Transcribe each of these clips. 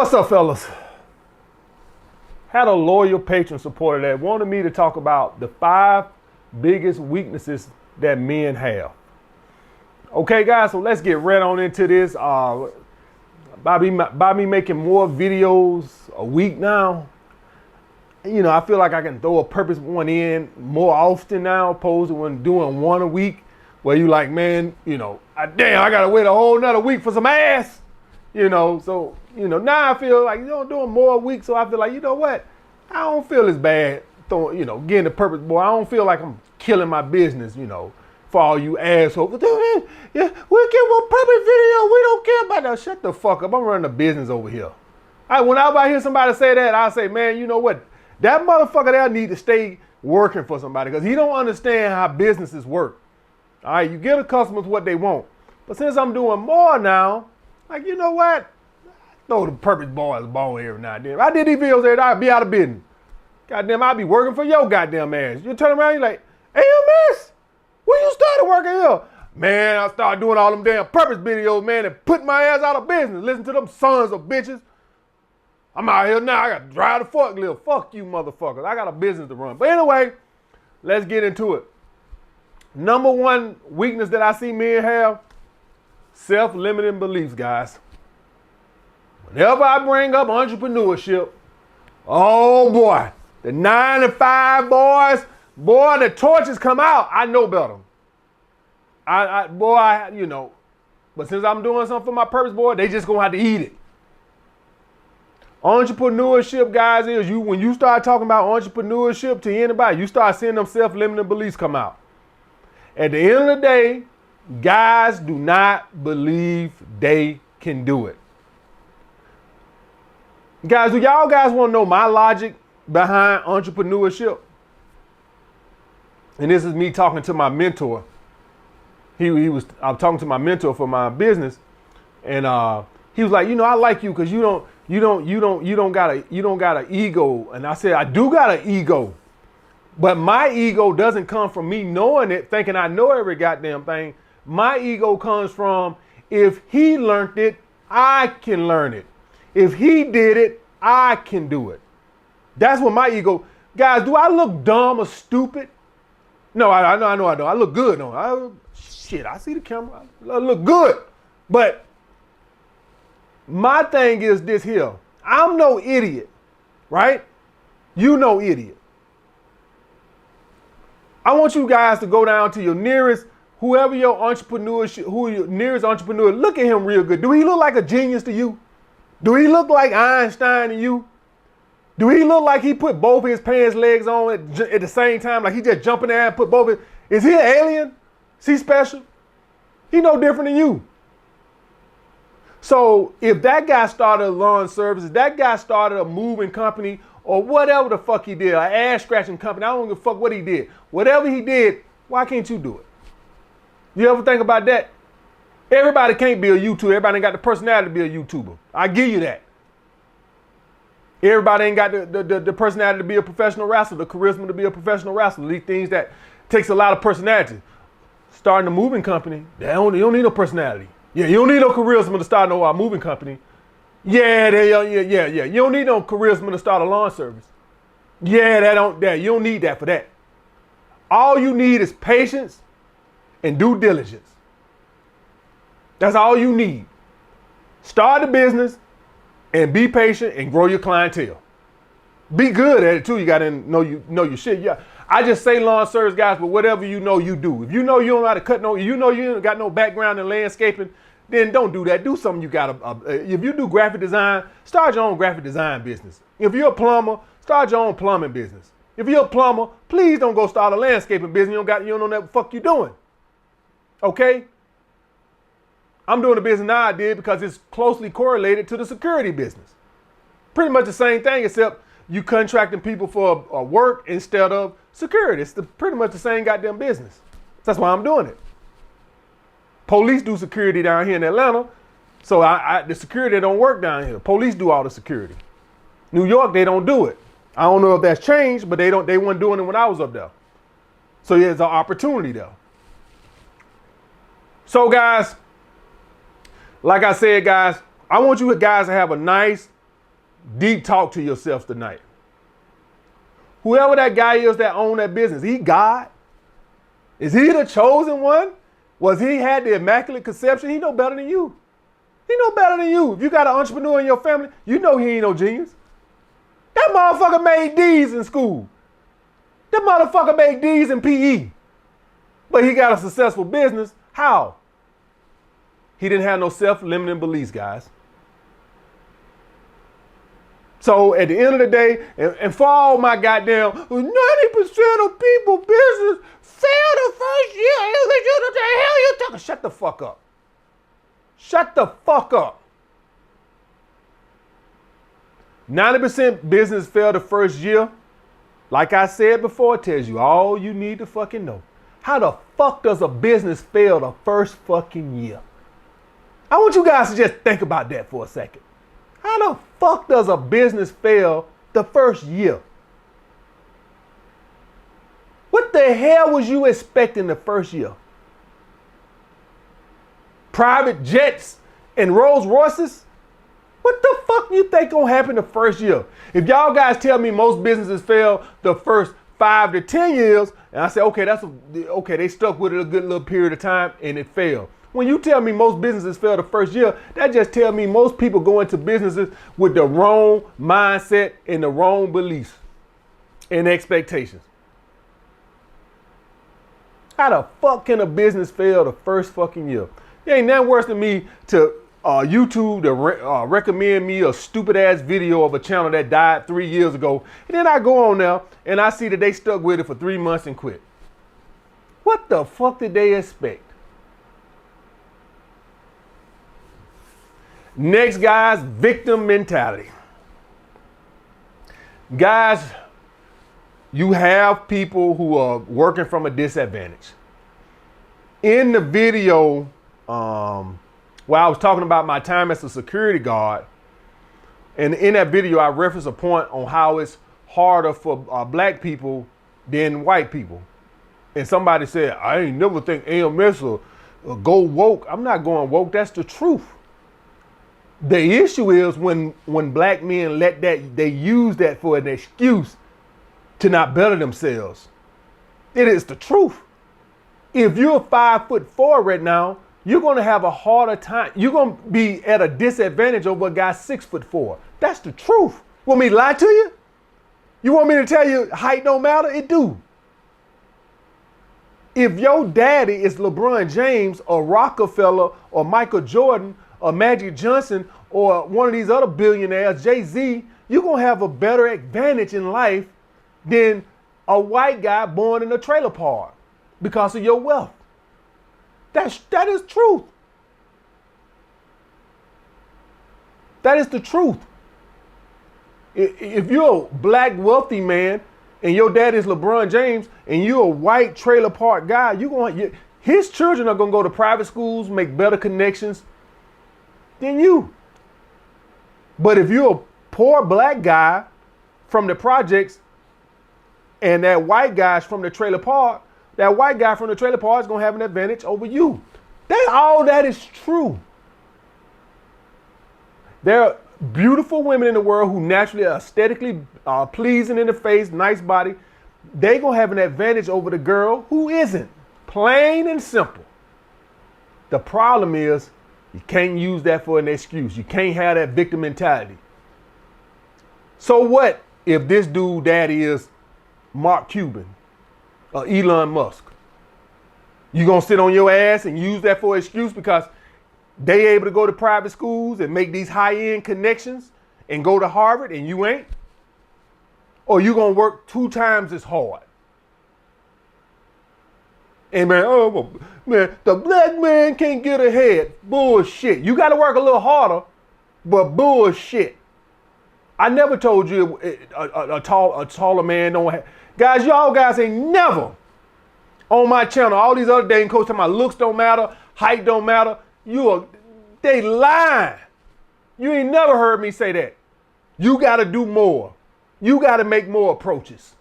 What's up, fellas? Had a loyal patron supporter that wanted me to talk about the 5 biggest weaknesses that men have. Okay, guys, so let's get right on into this. By me making more videos a week now, you know, I feel like I can throw a purpose one in more often now, opposed to when doing one a week, where you like, man, you know, damn, I gotta wait a whole nother week for some ass, you know. So, you know, now I feel like, you know, doing more a week, so I feel like, you know what, I don't feel as bad throwing, you know, getting the purpose, boy. I don't feel like I'm killing my business, you know, for all you assholes. Yeah, we'll get one purpose video. We don't care about that. Shut the fuck up. I'm running a business over here. Whenever I hear somebody say that, I say, man, you know what? That motherfucker there need to stay working for somebody because he don't understand how businesses work. All right, you give the customers what they want. But since I'm doing more now, like, you know what? Throw the purpose boys bone every now and then. If I did these videos every day, I'd be out of business. Goddamn, I'd be working for your goddamn ass. You turn around, you're like, hey, miss, when you started working here? Man, I started doing all them damn purpose videos, man, and put my ass out of business. Listen to them sons of bitches. I'm out here now. I got to drive the forklift. Fuck you, motherfuckers. I got a business to run. But anyway, let's get into it. Number one weakness that I see men have, self-limiting beliefs, guys. Whenever I bring up entrepreneurship, oh boy, the 9 to 5 boys, boy, the torches come out. I know better. You know, but since I'm doing something for my purpose, boy, they just gonna have to eat it. Entrepreneurship, guys, is when you start talking about entrepreneurship to anybody, you start seeing them self-limiting beliefs come out. At the end of the day, guys do not believe they can do it. Guys, do y'all guys want to know my logic behind entrepreneurship? And this is me talking to my mentor. I'm talking to my mentor for my business, and he was like, you know, I like you because you don't got an ego. And I said, I do got an ego, but my ego doesn't come from me knowing it, thinking I know every goddamn thing. My ego comes from, if he learned it, I can learn it. If he did it, I can do it. That's what my ego. Guys, do I look dumb or stupid? No, I know I don't. I look good. No, I see the camera. I look good. But my thing is this here. I'm no idiot, right? You no idiot. I want you guys to go down to your nearest, whoever your entrepreneurship, who your nearest entrepreneur, look at him real good. Do he look like a genius to you? Do he look like Einstein to you? Do he look like he put both his pants legs on at the same time, like he just jumping there and put both his, is he an alien? Is he special? He no different than you. So if that guy started a lawn service, if that guy started a moving company or whatever the fuck he did, an ass scratching company, I don't give a fuck what he did. Whatever he did, why can't you do it? You ever think about that? Everybody can't be a YouTuber. Everybody ain't got the personality to be a YouTuber. I give you that. Everybody ain't got the personality to be a professional wrestler, the charisma to be a professional wrestler. These things that takes a lot of personality. Starting a moving company, you don't need no personality. Yeah, you don't need no charisma to start no moving company. Yeah. You don't need no charisma to start a lawn service. Yeah, you don't need that for that. All you need is patience and due diligence. That's all you need. Start a business and be patient and grow your clientele. Be good at it too. You gotta know your shit. Yeah. I just say lawn service, guys, but whatever you know, you do. If you know you don't know how to cut you know you ain't got no background in landscaping, then don't do that. Do something you got if you do graphic design, start your own graphic design business. If you're a plumber, start your own plumbing business. If you're a plumber, please don't go start a landscaping business. You don't know what the fuck you doing. Okay? I'm doing the business now I did because it's closely correlated to the security business. Pretty much the same thing, except you contracting people for work instead of security. It's pretty much the same goddamn business. That's why I'm doing it. Police do security down here in Atlanta, so the security don't work down here. Police do all the security. New York, they don't do it. I don't know if that's changed, but they weren't doing it when I was up there. So yeah, there's an opportunity there. So guys, like I said, guys, I want you guys to have a nice, Deep talk to yourself tonight. Whoever that guy is that own that business, he God? Is he the chosen one? Was he had the immaculate conception? He know better than you. He know better than you. If you got an entrepreneur in your family, you know he ain't no genius. That motherfucker made D's in school. That motherfucker made D's in PE. But he got a successful business. How? He didn't have no self-limiting beliefs, guys. So at the end of the day, and for all my goddamn 90% of people business fail the first year, what the hell you talking? Shut the fuck up. Shut the fuck up. 90% business fail the first year. Like I said before, it tells you all you need to fucking know. How the fuck does a business fail the first fucking year? I want you guys to just think about that for a second. How the fuck does a business fail the first year? What the hell was you expecting the first year? Private jets and Rolls Royces? What the fuck you think gonna happen the first year? If y'all guys tell me most businesses fail the first 5 to 10 years, and I say, okay, they stuck with it a good little period of time and it failed. When you tell me most businesses fail the first year, that just tells me most people go into businesses with the wrong mindset and the wrong beliefs and expectations. How the fuck can a business fail the first fucking year? It ain't nothing worse than me to YouTube to recommend me a stupid ass video of a channel that died 3 years ago. And then I go on there and I see that they stuck with it for 3 months and quit. What the fuck did they expect? Next, guys, victim mentality. Guys, you have people who are working from a disadvantage. In the video, while I was talking about my time as a security guard, and in that video, I referenced a point on how it's harder for black people than white people. And somebody said, I ain't never think AMS will go woke. I'm not going woke. That's the truth. The issue is when black men they use that for an excuse to not better themselves. It is the truth. If you're 5'4" right now, you're going to have a harder time. You're going to be at a disadvantage over a guy 6'4". That's the truth. Want me to lie to you? You want me to tell you height don't matter? It do. If your daddy is LeBron James or Rockefeller or Michael Jordan or Magic Johnson or one of these other billionaires, Jay-Z, you're going to have a better advantage in life than a white guy born in a trailer park because of your wealth. That is truth. That is the truth. If you're a black wealthy man and your dad is LeBron James and you're a white trailer park guy, his children are going to go to private schools, make better connections than you. But if you're a poor black guy from the projects and that white guy's from the trailer park, that white guy from the trailer park is going to have an advantage over you. All that is true. There are beautiful women in the world who naturally are aesthetically pleasing in the face, nice body. They're going to have an advantage over the girl who isn't. Plain and simple. The problem is you can't use that for an excuse. You can't have that victim mentality. So what if this dude daddy is Mark Cuban or Elon Musk? You gonna sit on your ass and use that for an excuse because they able to go to private schools and make these high-end connections and go to Harvard and you ain't? Or you gonna work 2 times as hard? And man, the black man can't get ahead. Bullshit. You gotta work a little harder, but bullshit. I never told you a taller man don't have. Guys, y'all guys ain't never on my channel. All these other dating coaches talking about looks don't matter, height don't matter. They lying. You ain't never heard me say that. You gotta do more. You gotta make more approaches.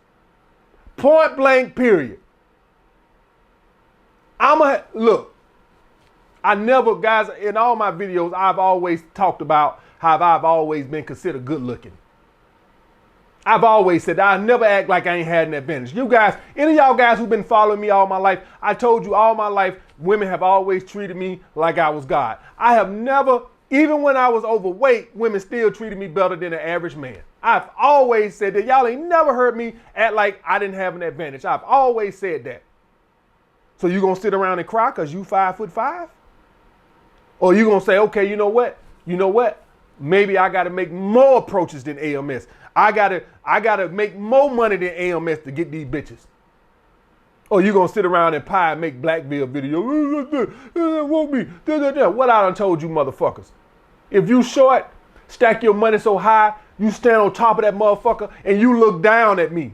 Point blank, period. Look, I never, guys, in all my videos, I've always talked about how I've always been considered good looking. I've always said that I never act like I ain't had an advantage. You guys, any of y'all guys who've been following me all my life, I told you all my life, women have always treated me like I was God. I have never, even when I was overweight, women still treated me better than an average man. I've always said that. Y'all ain't never heard me act like I didn't have an advantage. I've always said that. So you gonna sit around and cry because you 5'5"? Or you gonna say, okay, you know what? Maybe I gotta make more approaches than AMS. I gotta make more money than AMS to get these bitches. Or you gonna sit around and pie and make Blackville videos. Want me. What I done told you motherfuckers. If you short, stack your money so high, you stand on top of that motherfucker and you look down at me.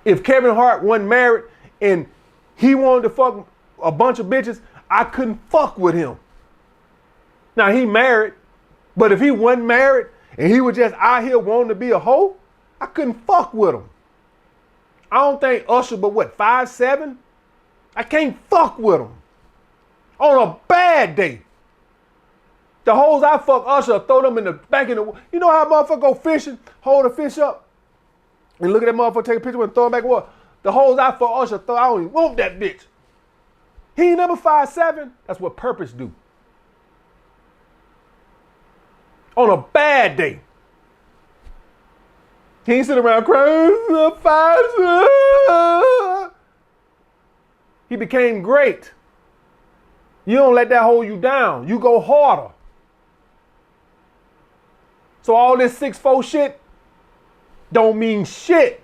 If Kevin Hart wasn't married and he wanted to fuck a bunch of bitches, I couldn't fuck with him. Now he married, but if he wasn't married and he was just out here wanting to be a hoe, I couldn't fuck with him. I don't think Usher, but what, 5'7"? I can't fuck with him. On a bad day. The hoes I fuck Usher, throw them in the back in the, you know how a motherfucker go fishing, hold a fish up, and look at that motherfucker, take a picture and throw it back in water. The hoes I fuck Usher, I don't even want that bitch. He ain't number 5'7". That's what Purpose do. On a bad day. He ain't sitting around crying. He became great. You don't let that hold you down. You go harder. So all this 6'4" shit don't mean shit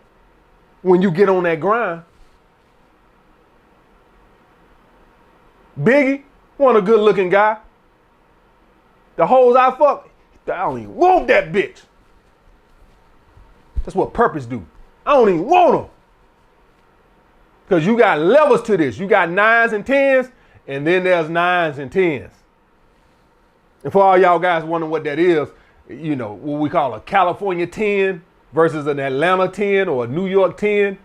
when you get on that grind. Biggie, one a good looking guy. The hoes I fuck, I don't even want that bitch. That's what Purpose do. I don't even want her. Because you got levels to this. You got 9s and 10s, and then there's 9s and 10s. And for all y'all guys wondering what that is, you know, what we call a California 10 versus an Atlanta 10 or a New York 10,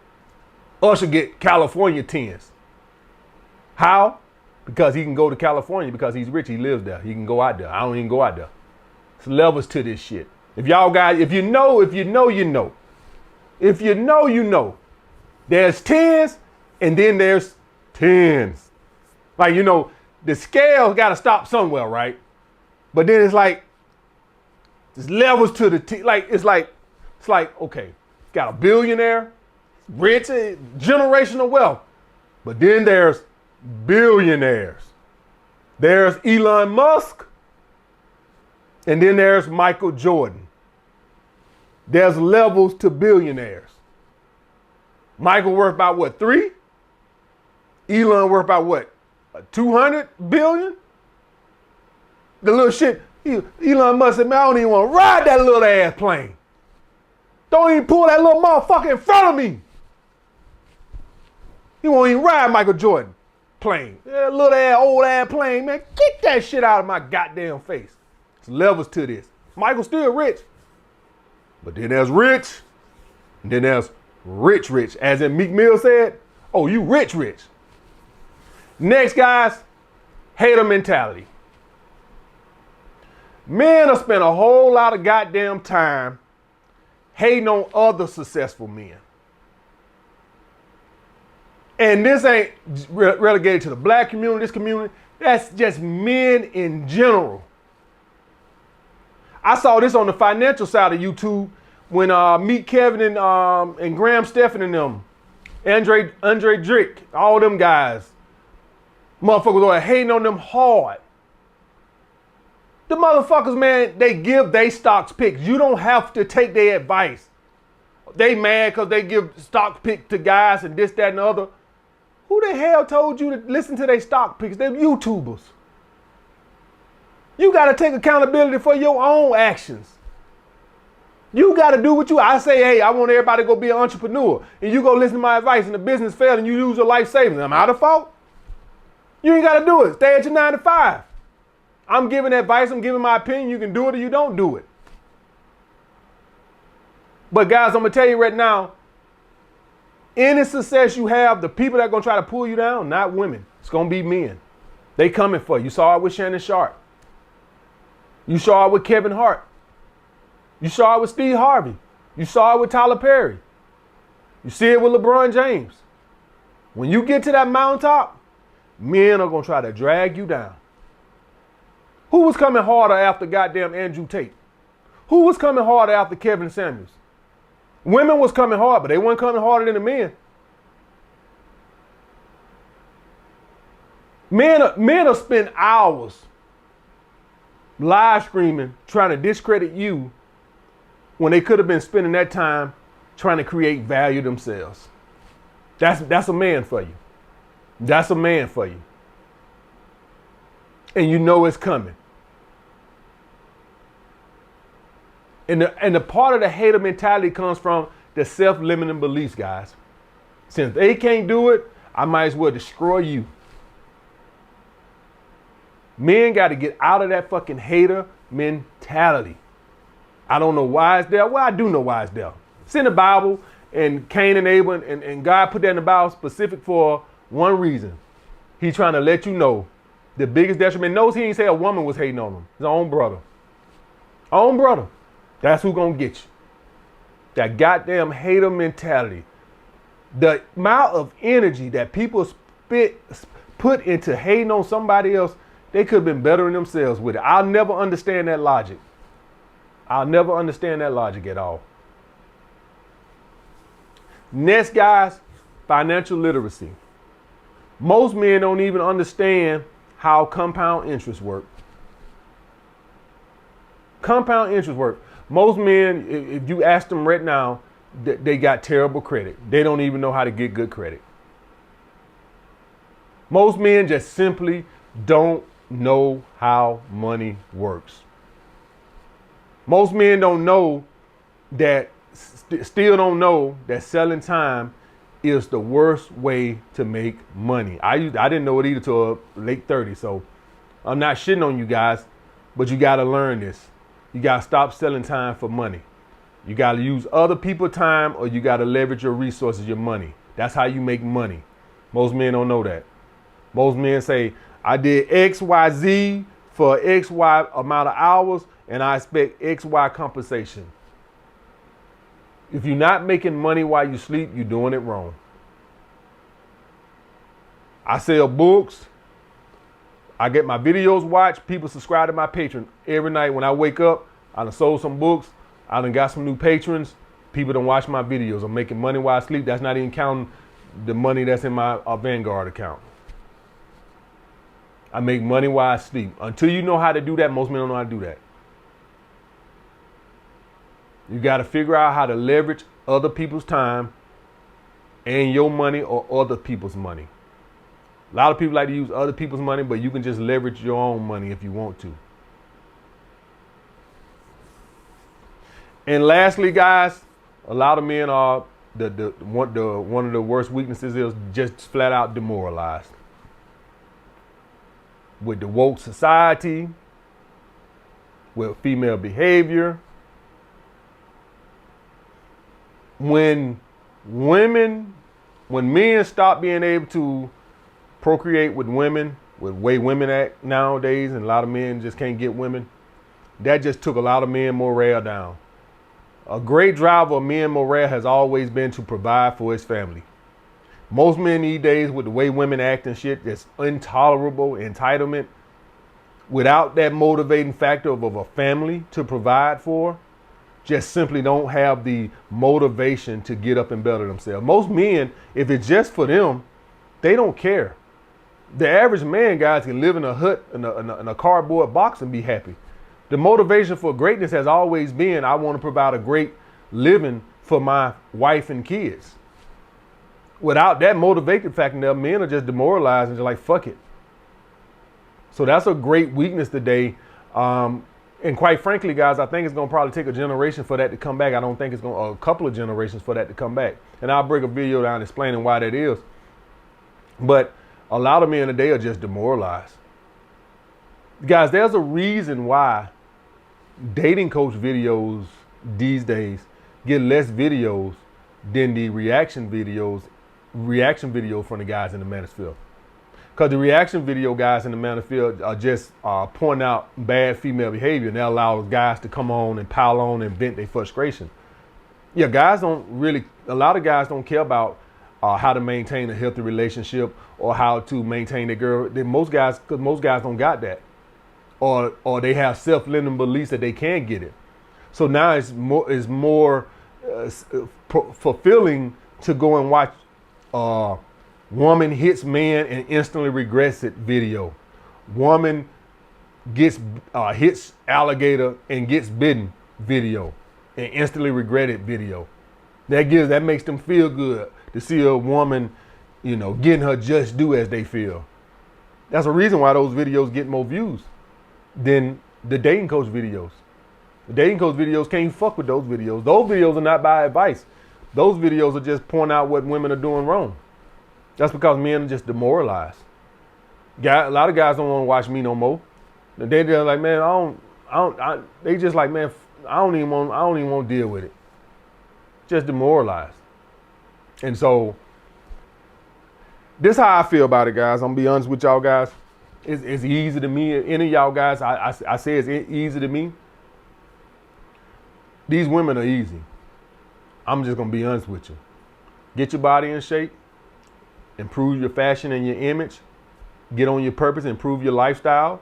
Usher get California 10s. How? Because he can go to California because he's rich, he lives there. He can go out there. I don't even go out there. It's levels to this shit. If y'all guys, if you know, you know. If you know, you know. There's 10s and then there's 10s. Like, you know, the scale's got to stop somewhere, right? But then it's like, there's levels to the, like, it's like, okay, got a billionaire, rich, generational wealth. But then there's billionaires. There's Elon Musk. And then there's Michael Jordan. There's levels to billionaires. Michael worth about what, 3? Elon worth about what, 200 billion? The little shit, Elon Musk said, man, I don't even want to ride that little ass plane. Don't even pull that little motherfucker in front of me. He won't even ride Michael Jordan plane. That little ass, old ass plane, man, get that shit out of my goddamn face. There's levels to this. Michael's still rich. But then there's rich, and then there's rich. As in Meek Mill said, oh, you rich. Next, guys, hater mentality. Men have spent a whole lot of goddamn time hating on other successful men. And this ain't relegated to the black community, this community. That's just men in general. I saw this on the financial side of YouTube when Meet Kevin and Graham Stephan and them, Andre Drake, all them guys, motherfuckers are hating on them hard. The motherfuckers, man, they give their stocks picks. You don't have to take their advice. They mad because they give stock picks to guys and this, that, and the other. Who the hell told you to listen to their stock picks? They're YouTubers. You got to take accountability for your own actions. You got to do what I say, hey, I want everybody to go be an entrepreneur. And you go listen to my advice and the business failed and you lose your life savings. Am I the fault? You ain't got to do it. Stay at your 9 to 5. I'm giving advice. I'm giving my opinion. You can do it or you don't do it. But guys, I'm going to tell you right now, any success you have, the people that are going to try to pull you down, not women. It's going to be men. They coming for you. You saw it with Shannon Sharp. You saw it with Kevin Hart. You saw it with Steve Harvey. You saw it with Tyler Perry. You see it with LeBron James. When you get to that mountaintop, men are going to try to drag you down. Who was coming harder after goddamn Andrew Tate? Who was coming harder after Kevin Samuels? Women was coming hard, but they weren't coming harder than the men. Men will spend hours live streaming trying to discredit you when they could have been spending that time trying to create value themselves. That's a man for you. That's a man for you. And you know it's coming. And the part of the hater mentality comes from the self-limiting beliefs, guys. Since they can't do it, I might as well destroy you. Men got to get out of that fucking hater mentality. I don't know why it's there. Well, I do know why it's there. It's in the Bible, and Cain and Abel, and God put that in the Bible specific for one reason. He's trying to let you know the biggest detriment. Notice he ain't say a woman was hating on him. His own brother. Own brother. That's who gonna get you. That goddamn hater mentality. The amount of energy that people put into hating on somebody else, they could have been bettering themselves with it. I'll never understand that logic. I'll never understand that logic at all. Next, guys, financial literacy. Most men don't even understand how compound interest work. Compound interest work. Most men, if you ask them right now, they got terrible credit. They don't even know how to get good credit. Most men just simply don't know how money works. Most men don't know that, still don't know that selling time is the worst way to make money. I didn't know it either till late 30s, so I'm not shitting on you guys, but you got to learn this. You got to stop selling time for money. You got to use other people's time, or you got to leverage your resources, your money. That's how you make money. Most men don't know that. Most men say, I did X, Y, Z for X, Y amount of hours, and I expect X, Y compensation. If you're not making money while you sleep, you're doing it wrong. I sell books. I get my videos watched. People subscribe to my Patreon. Every night when I wake up, I done sold some books. I done got some new patrons. People done watch my videos. I'm making money while I sleep. That's not even counting the money that's in my Vanguard account. I make money while I sleep. Until you know how to do that, most men don't know how to do that. You got to figure out how to leverage other people's time and your money or other people's money. A lot of people like to use other people's money, but you can just leverage your own money if you want to. And lastly, guys, a lot of men are one of the worst weaknesses is just flat out demoralized. With the woke society, with female behavior. When men stop being able to procreate with women, with the way women act nowadays, and a lot of men just can't get women, that just took a lot of men morale down. A great driver of men morale has always been to provide for his family. Most men these days, with the way women act and shit, that's intolerable entitlement, without that motivating factor of a family to provide for, just simply don't have the motivation to get up and better themselves. Most men, if it's just for them, they don't care. The average man, guys, can live in a hut, in a cardboard box and be happy. The motivation for greatness has always been, I want to provide a great living for my wife and kids. Without that motivating factor, men are just demoralized and just like, fuck it. So that's a great weakness today. And quite frankly, guys, I think it's going to probably take a generation for that to come back. I don't think it's going to, a couple of generations for that to come back. And I'll break a video down explaining why that is. But a lot of men today are just demoralized. Guys, there's a reason why dating coach videos these days get less videos than the reaction video from the guys in the manosphere. Because the reaction video guys in the manosphere are just pointing out bad female behavior, and that allows guys to come on and pile on and vent their frustration. Yeah, guys don't really, a lot of guys don't care about how to maintain a healthy relationship or how to maintain their girl. Most guys, because most guys don't got that. Or they have self-limiting beliefs that they can't get it. So now it's more fulfilling to go and watch woman hits man and instantly regrets it video. Woman gets hits alligator and gets bitten video and instantly regret it video. That makes them feel good to see a woman, getting her just due as they feel. That's a reason why those videos get more views than the dating coach videos. The dating coach videos can't fuck with those videos. Those videos are not by advice. Those videos are just pointing out what women are doing wrong. That's because men are just demoralized. A lot of guys don't want to watch me no more. They're just like, man, they just like, man, I don't even want to deal with it. Just demoralized. And so this is how I feel about it, guys. I'm gonna be honest with y'all guys. It's easy to me. Any of y'all guys, I say it's easy to me. These women are easy. I'm just gonna be honest with you. Get your body in shape. Improve your fashion and your image. Get on your purpose. Improve your lifestyle.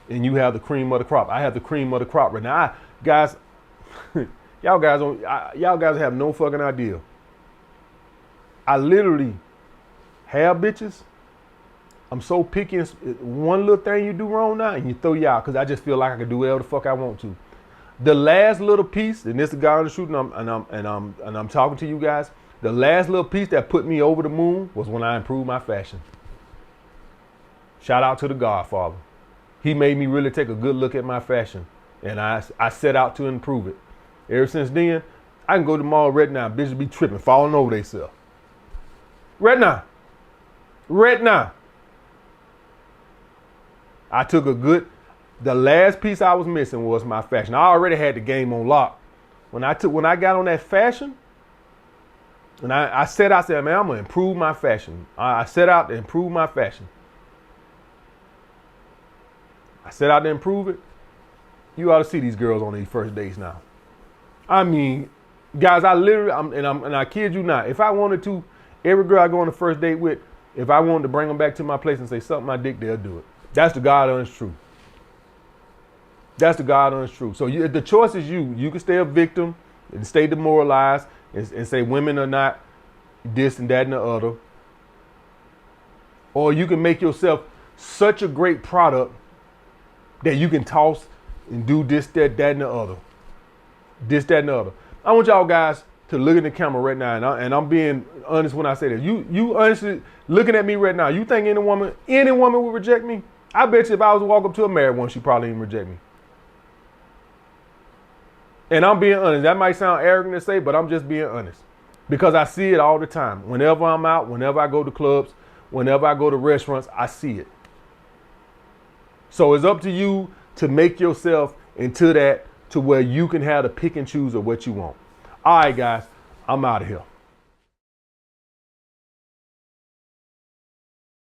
And you have the cream of the crop. I have the cream of the crop right now. Guys, y'all guys have no fucking idea. I literally have bitches. I'm so picky. One little thing you do wrong now, and you throw you out because I just feel like I can do whatever the fuck I want to. The last little piece, and this is the guy on the shoot, and I'm talking to you guys. The last little piece that put me over the moon was when I improved my fashion. Shout out to the Godfather. He made me really take a good look at my fashion, and I set out to improve it. Ever since then, I can go to the mall right now. Bitches be tripping, falling over themselves. Right now. I took the last piece I was missing was my fashion. I already had the game on lock. When I got on that fashion, and I said, man, I'm gonna improve my fashion. I set out to improve my fashion. I set out to improve it. You ought to see these girls on these first dates now. I mean, guys, I kid you not. If I wanted to, every girl I go on the first date with, if I wanted to bring them back to my place and say, suck my dick, they'll do it. That's the God honest truth. That's the God honest truth. So the choice is you. You can stay a victim and stay demoralized and say women are not this and that and the other. Or you can make yourself such a great product that you can toss and do this, that, and the other. This, that, and the other. I want y'all guys to look at the camera right now, and I'm being honest when I say this. You honestly looking at me right now. You think any woman would reject me? I bet you if I was to walk up to a married one, she probably even reject me. And I'm being honest. That might sound arrogant to say, but I'm just being honest. Because I see it all the time. Whenever I'm out, whenever I go to clubs, whenever I go to restaurants, I see it. So it's up to you to make yourself into that to where you can have the pick and choose of what you want. All right, guys, I'm out of here.